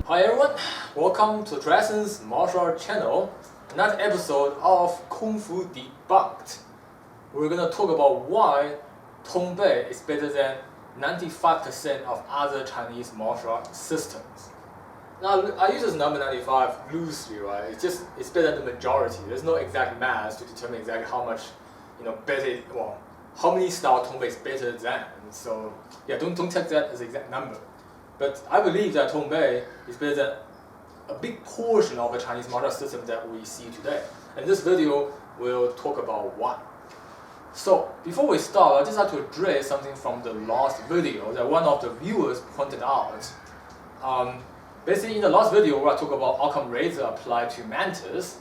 Hi everyone, welcome to TriEssence martial art channel. Another episode of Kung Fu Debunked. We're gonna talk about why Tong Bei is better than 95% of other Chinese martial art systems. Now I use this number 95 loosely, right? It's better than the majority. There's no exact math to determine exactly how much, better. Well, how many style Tong Bei is better than. So yeah, don't take that as the exact number. But I believe that Tong Bei is better than a big portion of the Chinese martial system that we see today. And this video will talk about why. So before we start, I just have to address something from the last video that one of the viewers pointed out. Basically in the last video where I talked about outcome razor applied to Mantis,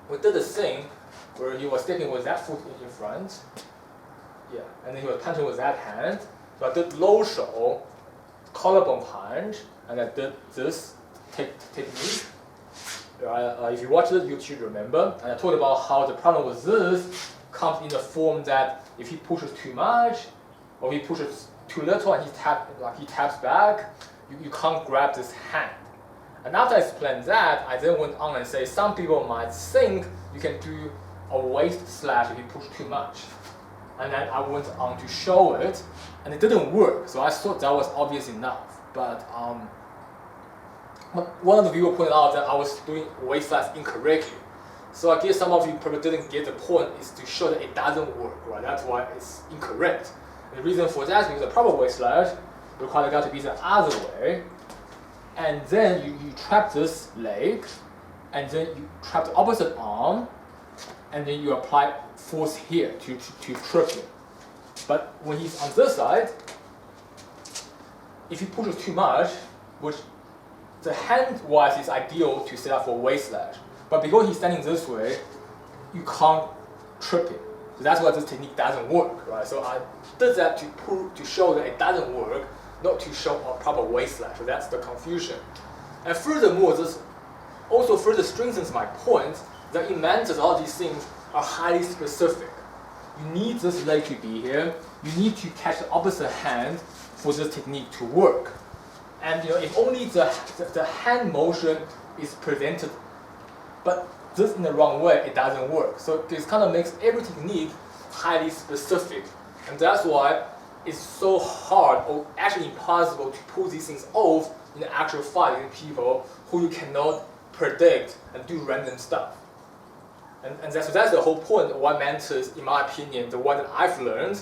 we did this thing where he was stepping with that foot in front, yeah, and then he was punching with that hand. So I did low show, collarbone punch, and I did this technique. If you watch it, you should remember. And I talked about how the problem with this comes in the form that if he pushes too much, or he pushes too little and he taps back, you can't grab this hand. And after I explained that, I then went on and say some people might think you can do a waist slash if you push too much. And then I went on to show it, and it didn't work. So I thought that was obvious enough. But one of the viewers pointed out that I was doing waist slash incorrectly. So I guess some of you probably didn't get the point, is to show that it doesn't work, right? That's why it's incorrect. And the reason for that is because the proper waist slash requires the guy to be the other way. And then you trap this leg, and then you trap the opposite arm, and then you apply force here to trip him. But when he's on this side, if he pushes too much, which the hand-wise is ideal to set up for waist slash, but because he's standing this way, you can't trip him. So that's why this technique doesn't work, right? So I did that to show that it doesn't work, not to show a proper waist slash. So that's the confusion. And furthermore, this also further strengthens my point that in Mantis, all these things are highly specific. You need this leg to be here. You need to catch the opposite hand for this technique to work. And if only the hand motion is presented, but this in the wrong way, it doesn't work. So this kind of makes every technique highly specific. And that's why it's so hard, or actually impossible, to pull these things off in the actual fight with people who you cannot predict and do random stuff. And that's the whole point of why Mantis, in my opinion, the one that I've learned,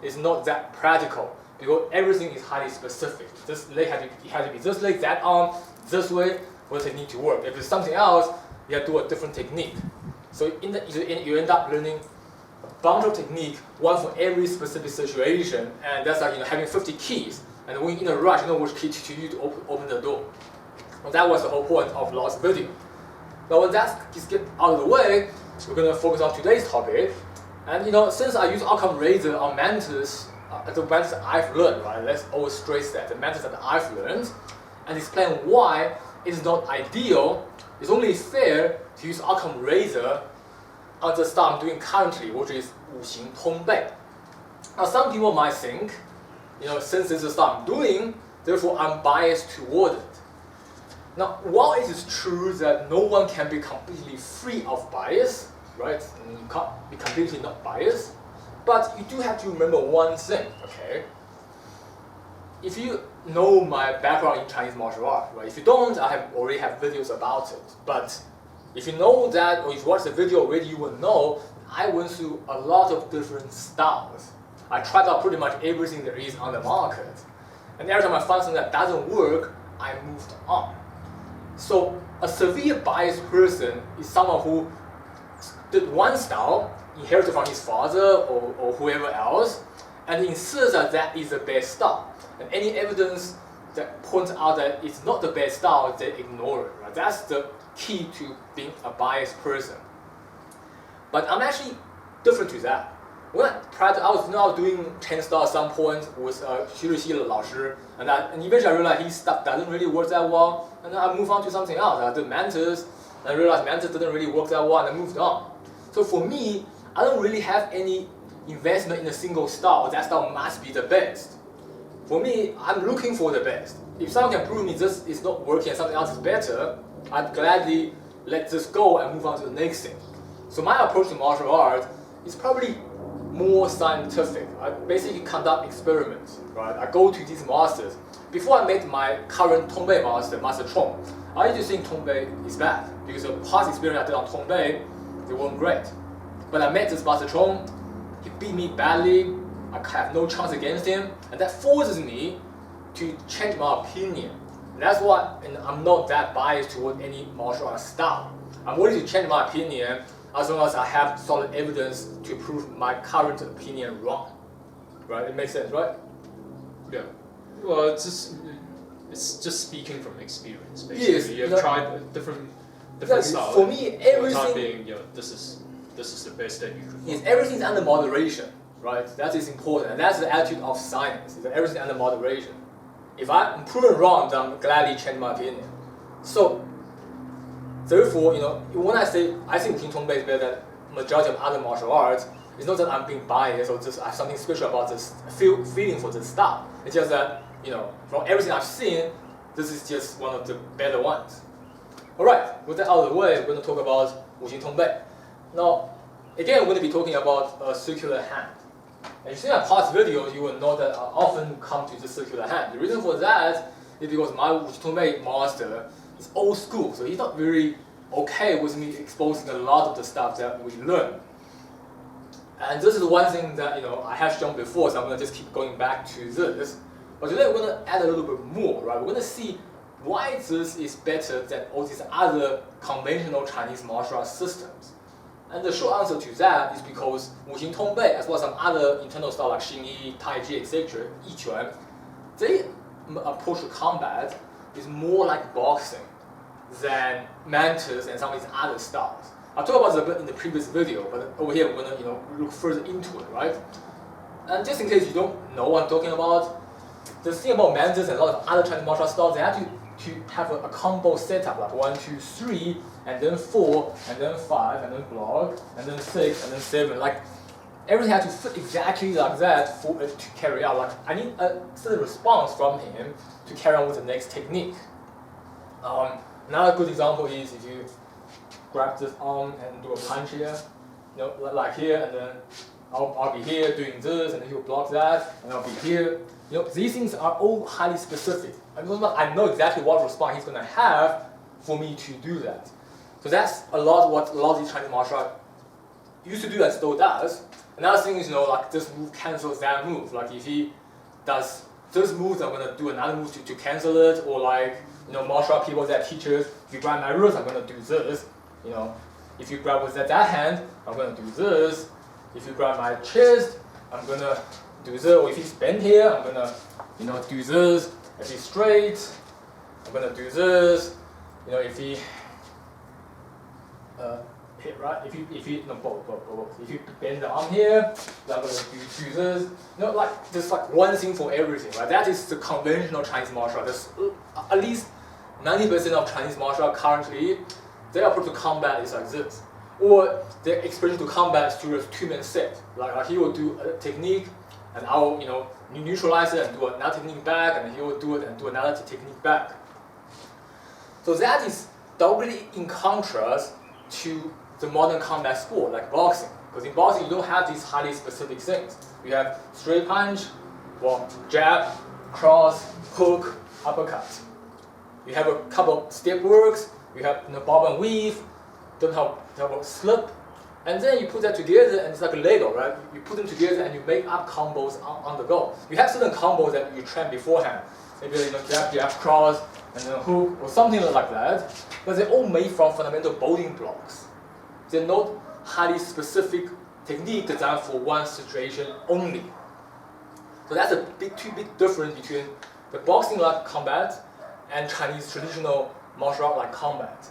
is not that practical, because everything is highly specific. This leg has to be this leg, that arm, this way, for the technique to work. If it's something else, you have to do a different technique. So you end up learning a bunch of technique, one for every specific situation, and that's like having 50 keys, and when you're in a rush, you know which key to use to open the door. And that was the whole point of last video. Now when that is get out of the way, we're going to focus on today's topic. And since I use outcome razor on Mantis, the Mantis I've learned, right? Let's always stress that the Mantis that I've learned, and explain why it's not ideal. It's only fair to use outcome razor on the style I'm doing currently, which is Wuxing Tongbei. Now some people might think, since this is the style I'm doing, therefore I'm biased toward it. Now, while it is true that no one can be completely free of bias, right? You can't be completely not biased, but you do have to remember one thing, okay? If you know my background in Chinese martial art, right? If you don't, I already have videos about it. But if you know that, or if you watch the video already, you will know I went through a lot of different styles. I tried out pretty much everything there is on the market. And every time I found something that doesn't work, I moved on. So a severe biased person is someone who did one style, inherited from his father or whoever else, and insists that is the best style. And any evidence that points out that it's not the best style, they ignore it. Right? That's the key to being a biased person. But I'm actually different to that. When I was doing 10 style at some point with Xu Rixi Lao Shi, and eventually I realized his stuff doesn't really work that well, and then I moved on to something else. I did Mantis, and I realized Mantis didn't really work that well, and I moved on. So for me, I don't really have any investment in a single style. That style must be the best. For me, I'm looking for the best. If someone can prove me this is not working and something else is better, I'd gladly let this go and move on to the next thing. So my approach to martial art is probably more scientific. I basically conduct experiments, right? I go to these masters. Before I met my current Tong Bei master, Master Chong, I used to think Tong Bei is bad because the past experience I did on Tong Bei, they weren't great. But I met this Master Chong, he beat me badly, I have no chance against him, and that forces me to change my opinion. And that's why I'm not that biased toward any martial art style. I'm willing to change my opinion as long as I have solid evidence to prove my current opinion wrong. Right? It makes sense, right? Yeah. Well, it's just speaking from experience. Basically, yes, you've tried different styles. For me, everything. Being, this is the best that you could. Yes, everything's under moderation, right? That is important, and that's the attitude of science. Is that everything under moderation. If I'm proven wrong, then I'm gladly change my opinion. So, therefore, when I say I think Wuxing Tongbei is better than majority of other martial arts, it's not that I'm being biased or just I have something special about this feeling for this style. It's just that, from everything I've seen, this is just one of the better ones. Alright, with that out of the way, we're going to talk about Wuxing Tongbei. Now, again, we're going to be talking about a circular hand. And if you see my past videos, you will know that I often come to the circular hand. The reason for that is because my Wuxing Tongbei master is old school, so he's not very okay with me exposing a lot of the stuff that we learn. And this is one thing that I have shown before, so I'm going to just keep going back to this. But today we're going to add a little bit more, right? We're going to see why this is better than all these other conventional Chinese martial arts systems. And the short answer to that is because Wuxing Tongbei, as well as some other internal styles like Xingyi, Taiji, etc., Yiquan, their approach to combat is more like boxing than Mantis and some of these other styles. I talked about this a bit in the previous video, but over here we're going to look further into it, right? And just in case you don't know what I'm talking about, the thing about Mantis and a lot of other Chinese martial arts styles, they have to have a combo setup, like 1, 2, 3, and then 4, and then 5, and then block, and then 6, and then 7. Like everything has to fit exactly like that for it to carry out. Like I need a certain response from him to carry on with the next technique. Another good example is if you grab this arm and do a punch here, like here, and then I'll be here doing this, and then he'll block that, and I'll be here. These things are all highly specific. I know exactly what response he's going to have for me to do that. So that's a lot what a lot of these Chinese martial arts used to do and still does. Another thing is, like this move cancels that move. Like if he does this move, I'm going to do another move to cancel it. Or like, martial art people that teachers, if you grab my wrist, I'm going to do this. If you grab with that hand, I'm going to do this. If you grab my chest, I'm going to do this. Or if he's bent here, I'm going to, do this. If he's straight, I'm going to do this. If he hit right, if you bend the arm here, then I'm going to do this. Like there's like one thing for everything, right? That is the conventional Chinese martial art. There's at least 90% of Chinese martial art currently, their approach to combat is like this. Or their expression to combat is through a two-man set. Like he will do a technique, and I will neutralize it and do another technique back, and then he will do it and do another technique back. So that is directly in contrast to the modern combat sport like boxing. Because in boxing you don't have these highly specific things. You have straight punch, jab, cross, hook, uppercut. You have a couple of step works. You have bob and weave. Don't have a slip. And then you put that together and it's like a Lego, right? You put them together and you make up combos on the go. You have certain combos that you train beforehand. Maybe jab, cross, and then hook, or something like that. But they're all made from fundamental building blocks. They're not highly specific technique designed for one situation only. So that's a two big difference between the boxing-like combat and Chinese traditional martial art-like combat.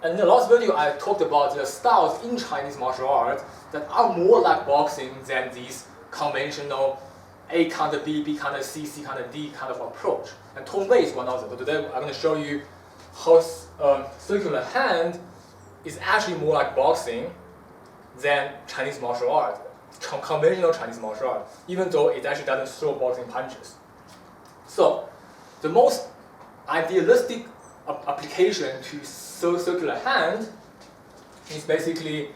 And in the last video, I talked about the styles in Chinese martial arts that are more like boxing than these conventional A counter B, B counter C, C counter D kind of approach. And Tong Bei is one of them. But today I'm going to show you how circular hand is actually more like boxing than Chinese martial art, conventional Chinese martial art, even though it actually doesn't throw boxing punches. So the most idealistic application to circular hand is basically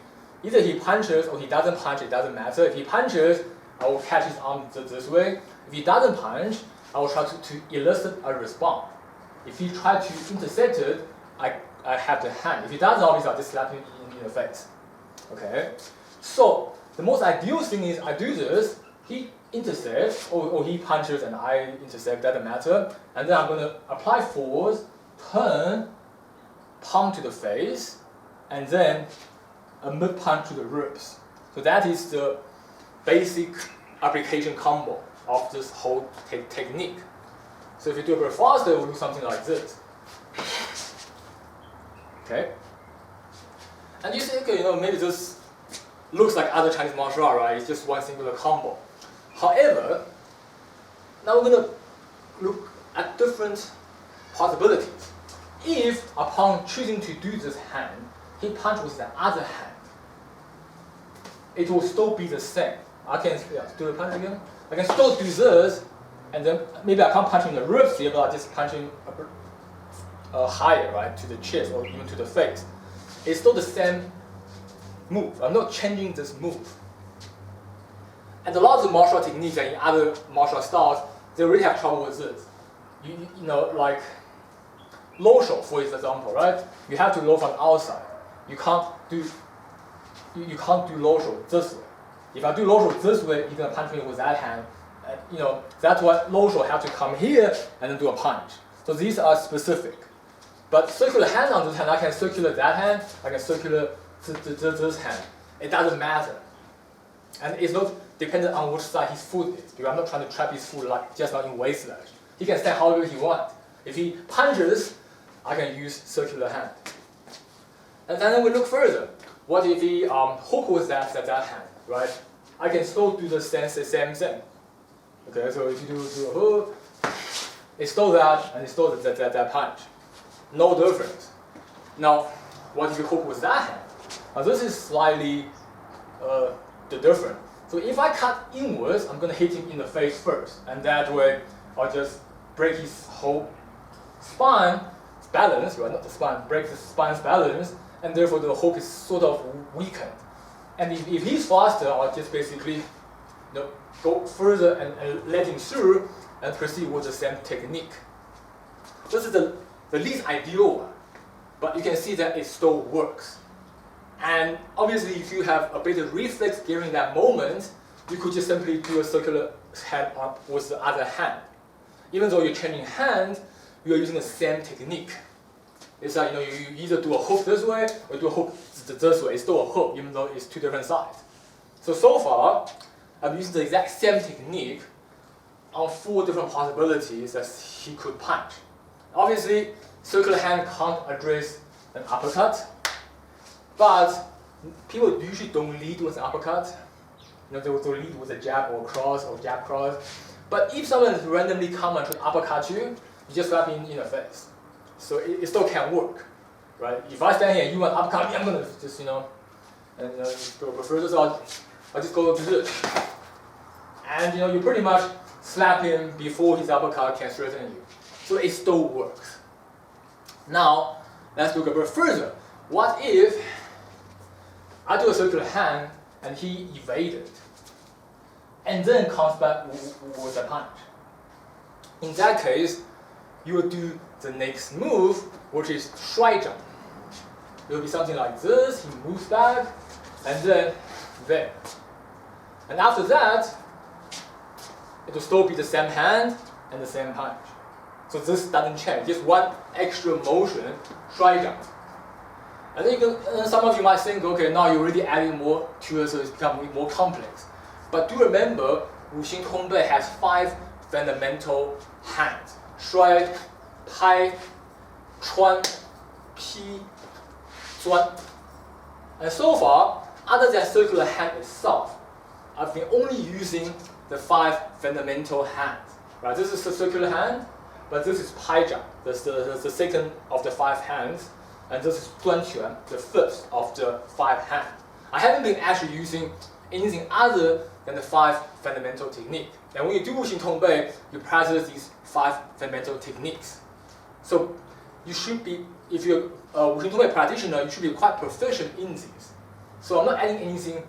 either he punches or he doesn't punch, it doesn't matter. If he punches, I will catch his arm this way. If he doesn't punch, I will try to elicit a response. If he tries to intercept it, I have the hand. If he doesn't, obviously I'll just slap him in the face. Okay? So the most ideal thing is I do this, he intercepts, or he punches and I intercept, doesn't matter. And then I'm going to apply force, turn, palm to the face, and then a mid punch to the ribs. So that is the basic application combo of this whole technique. So if you do it a bit faster, we'll do something like this. Okay? And you say, okay, maybe this looks like other Chinese martial art, right? It's just one singular combo. However, now we're going to look at different possibilities. If, upon choosing to do this hand, he punches with the other hand, it will still be the same. I can do the punch again. I can still do this, and then maybe I can't punch him in the ribs here, but I'll just punch him a bit higher, right, to the chest or even to the face. It's still the same move. I'm not changing this move. And a lot of the martial techniques and in other martial styles, they really have trouble with this. Like low shot, for example, right? You have to low from outside. You can't do low shot this way. If I do low shot this way, you're gonna punch me with that hand. That's why low shot have to come here and then do a punch. So these are specific. But circular hand on this hand, I can circulate that hand, I can circulate this hand. It doesn't matter. And it's not dependent on which side his foot is, because I'm not trying to trap his foot like just like in waist slash. He can stand however he wants. If he punches, I can use circular hand. And then we look further. What if he hook with that hand, right? I can still do the same thing. Okay, so if you do a hook, it's still that, and it's still that punch. No difference. Now, what if you hook with that hand? Now this is slightly different. So if I cut inwards, I'm going to hit him in the face first, and that way I'll just break his whole spine balance, right? Not the spine, break the spine's balance, and therefore the hook is sort of weakened. And if he's faster, I'll just basically go further and let him through and proceed with the same technique. This is the least ideal one, but you can see that it still works. And obviously, if you have a better reflex during that moment, you could just simply do a circular hand up with the other hand. Even though you're changing hand, you are using the same technique. It's like you either do a hook this way or do a hook this way. It's still a hook, even though it's two different sides. So far, I'm using the exact same technique on 4 different possibilities that he could punch. Obviously, circular hand can't address an uppercut, but people usually don't lead with an uppercut. They will lead with a jab or cross or jab cross. But if someone randomly come and uppercut you, you just slap him in the face. So it still can work, right? If I stand here and you want to uppercut me, I'm gonna just and go further. So I'll just go to this, and you pretty much slap him before his uppercut can threaten you. So it still works. Now let's look a bit further. What if I do a circular hand and he evaded, and then comes back with a punch? In that case, you will do the next move, which is TriEssence. It will be something like this. He moves back, and then there. And after that, it will still be the same hand and the same punch. So this doesn't change. Just one extra motion, TriEssence. And then some of you might think, okay, now you're already adding more to it, so it's becoming more complex. But do remember, Wuxing Tongbei has 5 fundamental hands: Shui, Pai, Chuan, Pi, Zuan. And so far, other than circular hand itself, I've been only using the 5 fundamental hands. Right? This is the circular hand, but this is Pai Zhang, that's the second of the 5 hands. And this is Duan Quan, the first of the 5 hands. I haven't been actually using anything other than the 5 fundamental technique. And when you do Wuxing Tongbei, you practice these 5 fundamental techniques. So you should be, if you're a Wuxing Tongbei practitioner, you should be quite proficient in these. So I'm not adding anything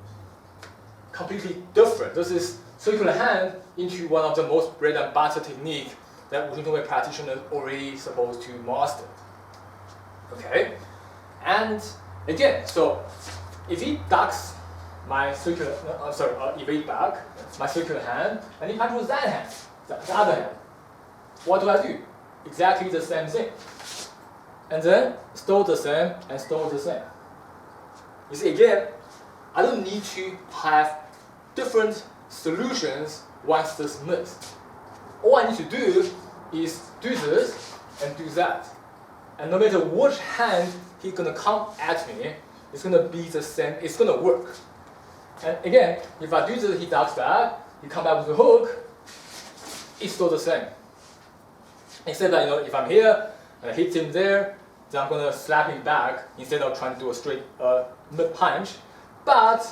completely different. This is circular hand into one of the most bread and butter technique that Wuxing Tongbei practitioners already supposed to master. Okay, and again, so if he ducks my circular, evade back my circular hand, and he punches that hand, the other hand, what do I do? Exactly the same thing. And then still the same and still the same. You see, again, I don't need to have different solutions once this missed. All I need to do is do this and do that. And no matter which hand he's gonna come at me, it's gonna be the same, it's gonna work. And again, if I do this, he ducks back, he come back with the hook, it's still the same. Except that, if I'm here and I hit him there, then I'm gonna slap him back instead of trying to do a straight mid punch. But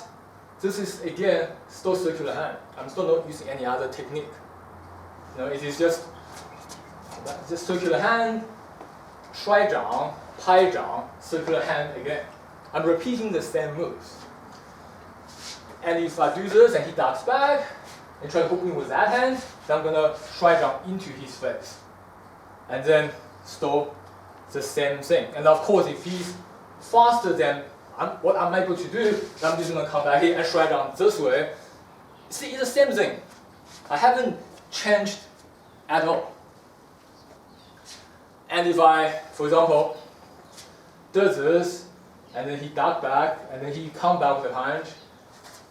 this is again still circular hand. I'm still not using any other technique. It is just circular hand, 摔掌, 拍掌, circular hand again. I'm repeating the same moves. And if I do this and he ducks back and try to hook me with that hand, then I'm gonna 摔掌 into his face. And then still the same thing. And of course, if he's faster than what I'm able to do, then I'm just gonna come back here and 摔掌 this way. See, it's the same thing. I haven't changed at all. And if I, for example, do this, and then he duck back, and then he come back with a punch,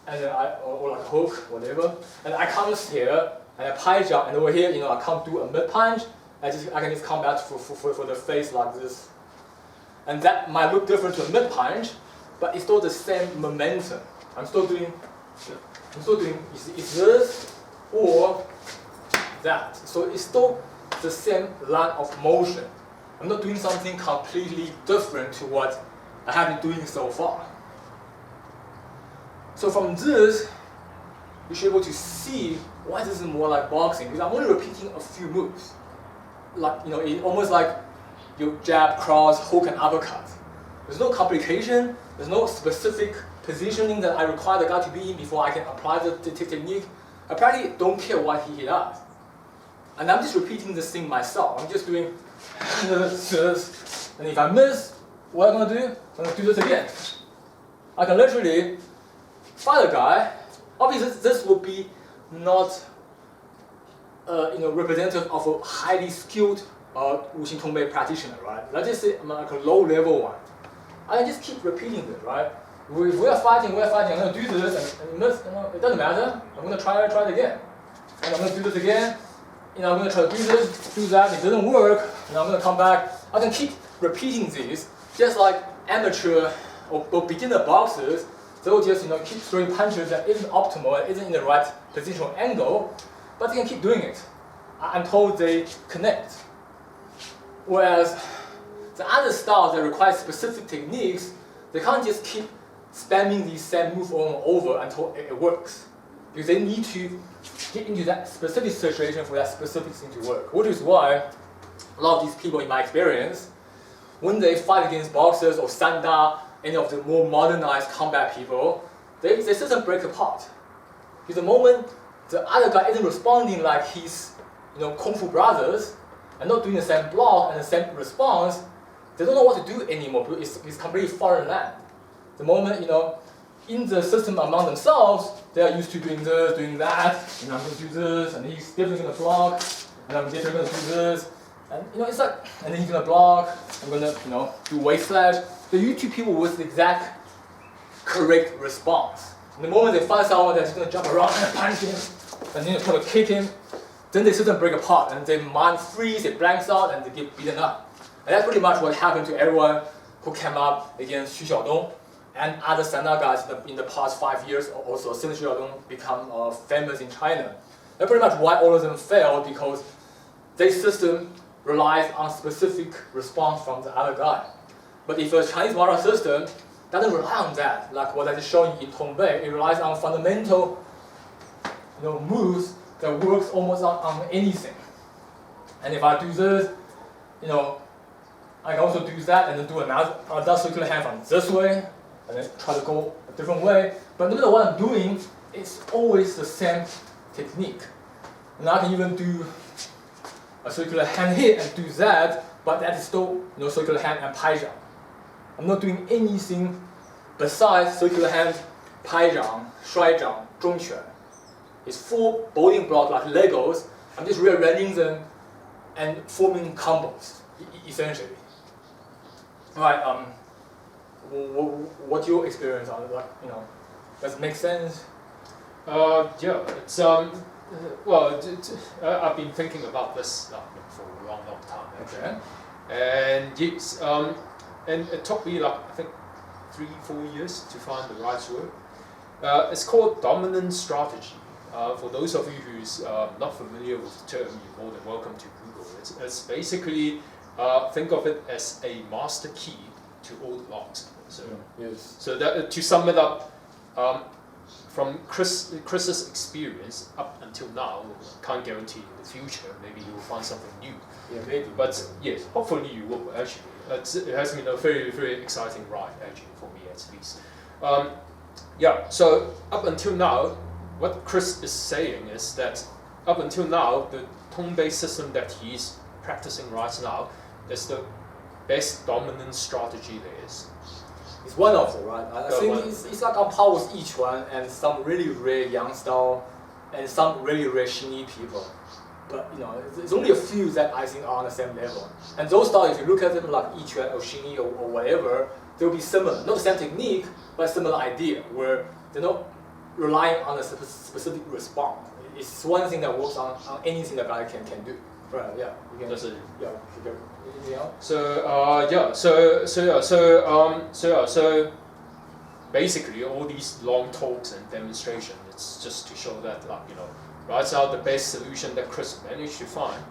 and then or like a hook, whatever, and I come here, and I 拍掌, and over here, I can't do a mid punch, I can just come back for the face like this. And that might look different to a mid punch, but it's still the same momentum. I'm still doing it's this or that. So it's still the same line of motion. I'm not doing something completely different to what I have been doing so far. So from this, you should be able to see why this is more like boxing, because I'm only repeating a few moves. Like, it's almost like your jab, cross, hook, and uppercut. There's no complication, there's no specific positioning that I require the guy to be in before I can apply the technique. I practically don't care what he does. And I'm just repeating this thing myself. I'm just doing this, and if I miss, what am I gonna do? I'm gonna do this again. I can literally fight a guy. Obviously, this would be not representative of a highly skilled Wuxing Tongbei practitioner, right? Let's just say I'm like a low-level one. I can just keep repeating this, right? If we're fighting, I'm gonna do this, and miss, it doesn't matter. I'm gonna try it again. And I'm gonna do this again. I'm gonna try to do this, do that. If it doesn't work, I'm gonna come back. I can keep repeating these, just like amateur or beginner boxers. They'll just keep throwing punches that isn't optimal, isn't in the right positional angle, but they can keep doing it until they connect. Whereas the other styles that require specific techniques, they can't just keep spamming these same moves over and over until it works. Because they need to get into that specific situation for that specific thing to work. Which is why a lot of these people, in my experience, when they fight against boxers or sanda, any of the more modernized combat people, they system break apart. Because the moment the other guy isn't responding like he's Kung Fu brothers, and not doing the same block and the same response, they don't know what to do anymore because it's completely foreign land. The moment, in the system among themselves, they are used to doing this, doing that, and I'm going to do this, and he's definitely going to block, and I'm definitely going to do this, and it's like, and then he's going to block, I'm going to, do waist slash. The YouTube people with the exact correct response. And the moment they find someone that's going to jump around and punch him, and then try to kick him, then they system break apart, and their mind freeze, it blanks out, and they get beaten up. And that's pretty much what happened to everyone who came up against Xu Xiaodong and other sanda guys in the past 5 years. Also, since Xu Xiaodong become famous in China. That's pretty much why all of them failed, because their system relies on specific response from the other guy. But if a Chinese martial system doesn't rely on that, like what I just showed you in Tong Bei, it relies on fundamental moves that works almost on anything. And if I do this, I can also do that and then do another circular hand from this way, and then try to go a different way. But no matter what I'm doing, it's always the same technique. And I can even do a circular hand here and do that, but that is still circular hand and pai zhang. I'm not doing anything besides circular hand, pai zhang, shuai zhang, zhong quan. It's 4 building blocks like Legos. I'm just rearranging them and forming combos, essentially. Alright, what's your experience on it? Does it make sense? Yeah, it's well, I've been thinking about this for a long time actually. Okay. And it's and it took me I think 3-4 years to find the right word. It's called dominant strategy. For those of you who's not familiar with the term, you're more than welcome to Google. It's basically think of it as a master key to all the locks. So yes. So that to sum it up, from Chris's experience up until now, can't guarantee in the future. Maybe you will find something new. Yeah, maybe. But yes, hopefully you will actually. It has been a very, very exciting ride actually for me at least. Yeah. So up until now, what Chris is saying is that up until now, the Tong Bei system that he's practicing right now is the best dominant strategy there is. It's one of them, right? I think it's like on par with each one, and some really rare Yang style, and some really rare Xingyi people. But there's only a few that I think are on the same level. And those styles, if you look at them like Yiquan or Xingyi or whatever, they'll be similar. Not the same technique, but similar idea, where they're not relying on a specific response. It's one thing that works on anything that guy can do. Right? Yeah. You can. That's it. Yeah. Anything else? So basically all these long talks and demonstrations, it's just to show that right now the best solution that Chris managed to find,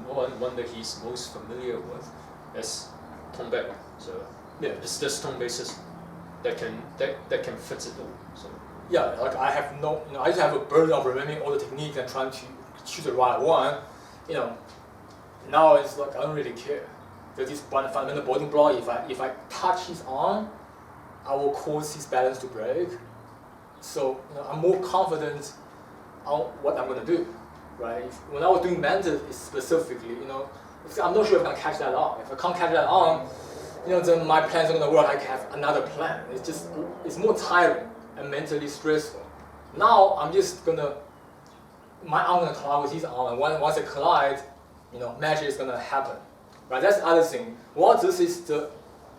or the one that he's most familiar with, is Tong Bei. So yeah, it's this Tong Bei system that can fit it all. So yeah, like I have no, I just have a burden of remembering all the techniques and trying to choose the right one. Now it's like I don't really care. There's this one fundamental building block. If I touch his arm, I will cause his balance to break. So I'm more confident on what I'm gonna do, right? When I was doing mentor specifically, I'm not sure if I can catch that arm. If I can't catch that arm, then my plans are gonna work. I can have another plan. It's more tiring and mentally stressful. Now I'm just my arm gonna collide with his arm, and once it collides, magic is gonna happen, right? That's the other thing. While this is the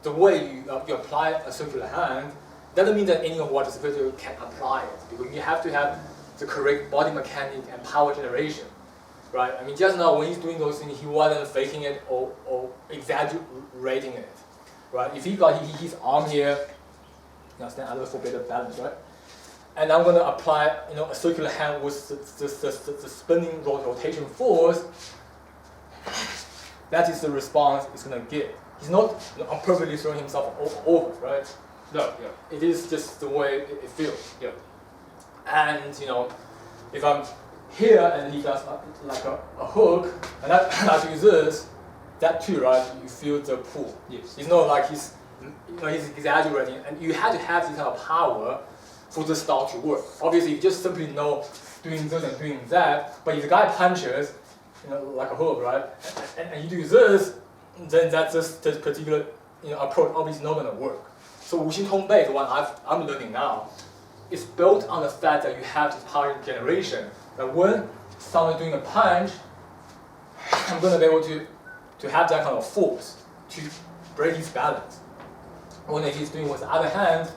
way you apply a circular hand, doesn't mean that anyone who watches the video can apply it, because you have to have the correct body mechanic and power generation, right? I mean, just now when he's doing those things, he wasn't faking it or exaggerating it, right? If he got his arm here, stand a little for better balance, right? And I'm going to apply, a circular hand with the spinning rotation force. That is the response it's going to get. He's not purposely throwing himself over, right? No, yeah. It is just the way it feels. Yeah. And if I'm here and he does like a hook, and I do this, that too, right? You feel the pull. Yes. It's not like he's exaggerating, and you have to have this kind of power for the style to work. Obviously, you just simply know doing this and doing that, but if the guy punches, like a hook, right, and you do this, then this particular approach obviously not gonna work. So Wuxing Tongbei, the one I'm learning now, is built on the fact that you have this power generation. That when someone doing a punch, I'm gonna be able to have that kind of force to break his balance. When he's doing with the other hand,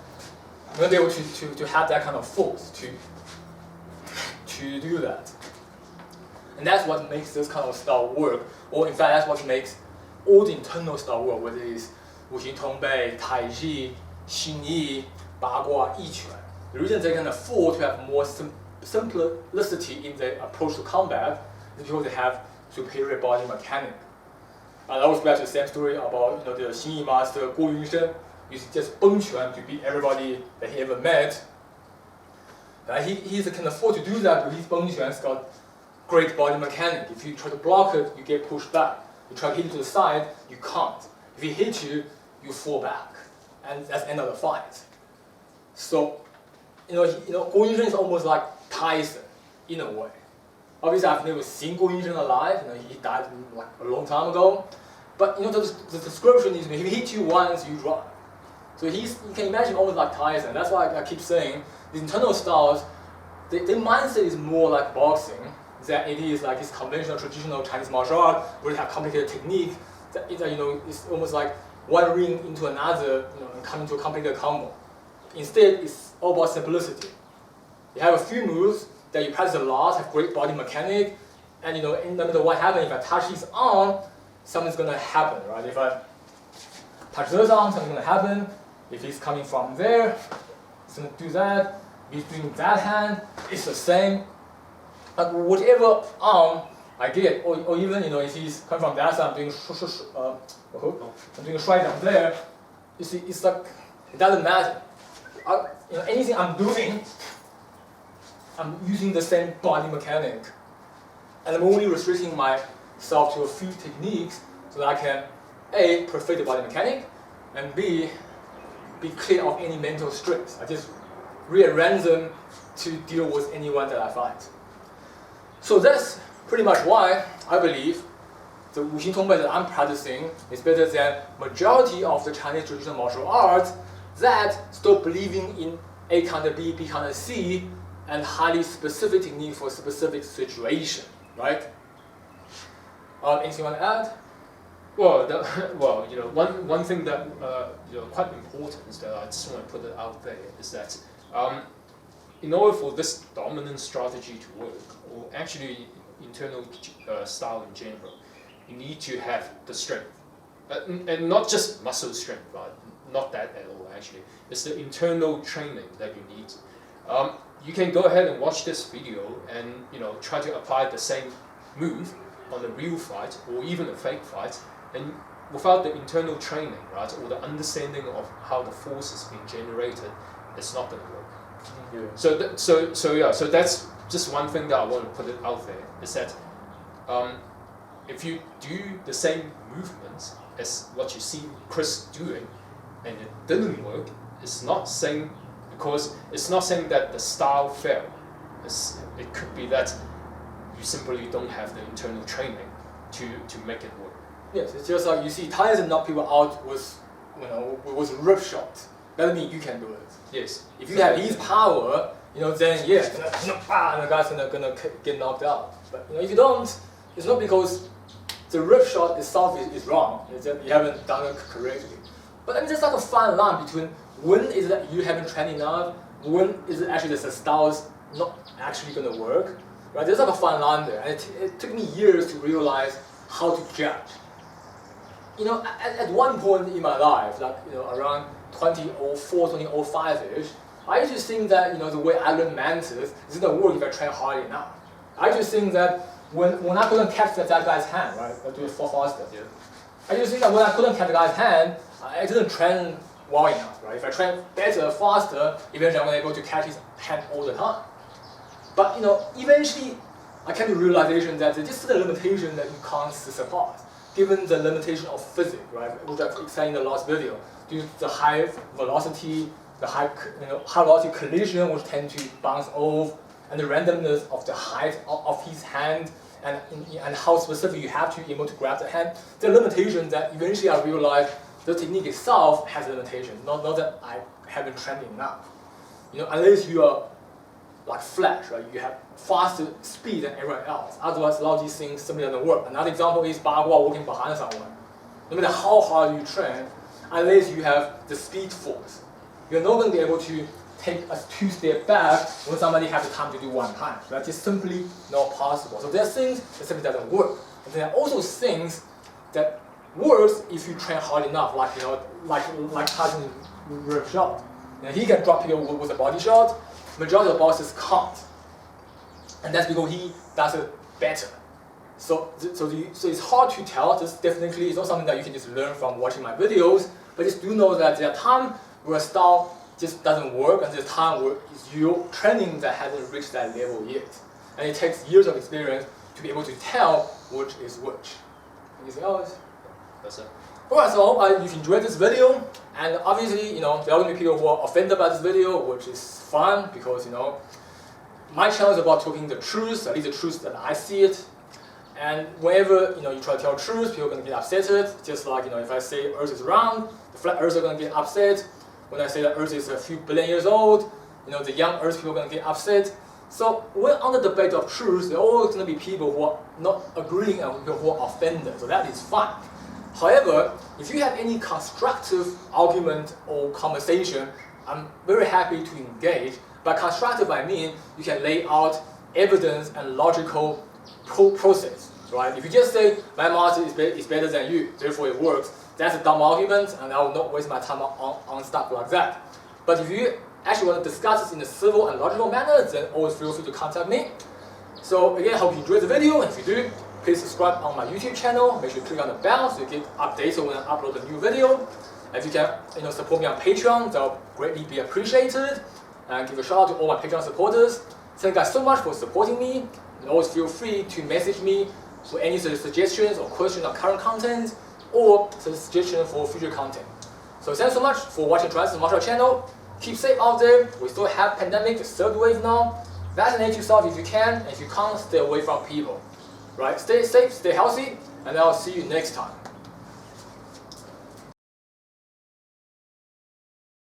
I'm gonna be able to have that kind of force to do that. And that's what makes this kind of style work. Or in fact, that's what makes all the internal style work, whether it's Wuxing Tongbei, Taiji, Xingyi, Bagua, Yiquan. The reason they can afford to have more simplicity in their approach to combat is because they have superior body mechanic. And that was back to the same story about the Xingyi master Guo Yunshen used just Bengquan to beat everybody that he ever met. He can afford to do that because his Bengquan's got great body mechanic. If you try to block it, you get pushed back. You try to hit it to the side, you can't. If he hits you, you fall back, and that's the end of the fight. So, Gu Yinsheng is almost like Tyson in a way. Obviously, I've never seen Gu Yinsheng alive. He died like a long time ago. But the description is, if he hits you once, you drop. So you can imagine almost like Tyson. That's why I keep saying the internal styles, their mindset is more like boxing than it is like this conventional, traditional Chinese martial art where you have complicated technique. It's almost like one ring into another, and coming to a complicated combo. Instead, it's all about simplicity. You have a few moves that you practice a lot, have great body mechanic, and no matter what happens, if I touch his arm, something's gonna happen, right? If I touch this arm, something's gonna happen. If he's coming from there, it's gonna do that. If he's doing that hand, it's the same. Like whatever arm I get, or even if he's coming from that side, I'm doing I'm doing shuai down there. You see, it's like it doesn't matter. Anything I'm doing, I'm using the same body mechanic, and I'm only restricting myself to a few techniques so that I can A, perfect the body mechanic, and B, be clear of any mental stress. I just rearrange them to deal with anyone that I fight. So that's pretty much why I believe the Wuxing Tongbei that I'm practicing is better than majority of the Chinese traditional martial arts that stop believing in A counter B, B counter C, and highly specific technique for a specific situation, right? Anything you want to add? Well, one thing that quite important is that I just want to put it out there is that in order for this dominant strategy to work, or actually internal style in general, you need to have the strength, and not just muscle strength, right? Not that at all. Actually, it's the internal training that you need. You can go ahead and watch this video and try to apply the same move on a real fight or even a fake fight, and without the internal training, right, or the understanding of how the force is being generated, it's not going to work. Yeah. So that's just one thing that I want to put it out there is that if you do the same movements as what you see Chris doing, and it didn't work, it's not saying that the style failed. It could be that you simply don't have the internal training to make it work. Yes, it's just like you see Tyson knock people out with rip shots. That means you can do it. Yes. If you have his power, then yeah, and the guy's gonna get knocked out. But if you don't, it's not because the rip shot itself is wrong. It's that you haven't done it correctly. But there's like a fine line between when is that you haven't trained enough, when is it actually the style's not actually gonna work, right? There's like a fine line there, and it took me years to realize how to judge. At one point in my life, like around 2004, 2005-ish, I used to think that the way I learn mantis is gonna work if I train hard enough. I just think that when I couldn't catch that guy's hand, right, I do it faster. Yeah. I just think that when I couldn't catch the guy's hand, I didn't train well enough, right? If I train better, faster, eventually I'm able to catch his hand all the time. But eventually I came to the realization that there's just a limitation that you can't surpass, given the limitation of physics, right? Which I explained in the last video, due to the high velocity, the high velocity collision which tend to bounce off, and the randomness of the height of his hand, and how specific you have to be able to grab the hand. There are limitations that eventually I realized the technique itself has limitations, not that I haven't trained enough. Unless you are like Flash, right? You have faster speed than everyone else. Otherwise, a lot of these things simply doesn't work. Another example is Bagua walking behind someone. No matter how hard you train, unless you have the speed force, you're not going to be able to take a 2-step back when somebody has the time to do one punch. That's just simply not possible. So there are things that simply doesn't work. And there are also things that works if you train hard enough, like Tyson rip shot. He can drop people with a body shot. Majority of bosses can't, and that's because he does it better. So it's hard to tell. This definitely is not something that you can just learn from watching my videos. But just do know that there are times where a style just doesn't work, and there's time where it's your training that hasn't reached that level yet. And it takes years of experience to be able to tell which is which. Anything else? That's it. Alright, so I hope you enjoyed this video, and obviously, there are going to be people who are offended by this video, which is fine, because, my channel is about talking the truth, at least the truth that I see it, and whenever, you try to tell truth, people are going to get upset, just like, if I say Earth is round, the flat Earth are going to get upset. When I say that Earth is a few billion years old, the young Earth people are going to get upset. So when on the debate of truth, there are always going to be people who are not agreeing and people who are offended, so that is fine. However, if you have any constructive argument or conversation, I'm very happy to engage. By constructive, I mean you can lay out evidence and logical process, right? If you just say my margin is better than you, therefore it works, that's a dumb argument, and I will not waste my time on stuff like that. But if you actually want to discuss this in a civil and logical manner, then always feel free to contact me. So again, I hope you enjoyed the video, and if you do, please subscribe on my YouTube channel. Make sure you click on the bell so you get updated when I upload a new video. If you can, support me on Patreon, that will greatly be appreciated. And give a shout out to all my Patreon supporters. Thank you guys so much for supporting me. And always feel free to message me for any suggestions or questions on current content or suggestions for future content. So thanks so much for watching TriEssence Martial channel. Keep safe out there. We still have pandemic, the third wave now. Vaccinate yourself if you can, and if you can't, stay away from people. Right? Stay safe, stay healthy, and I'll see you next time.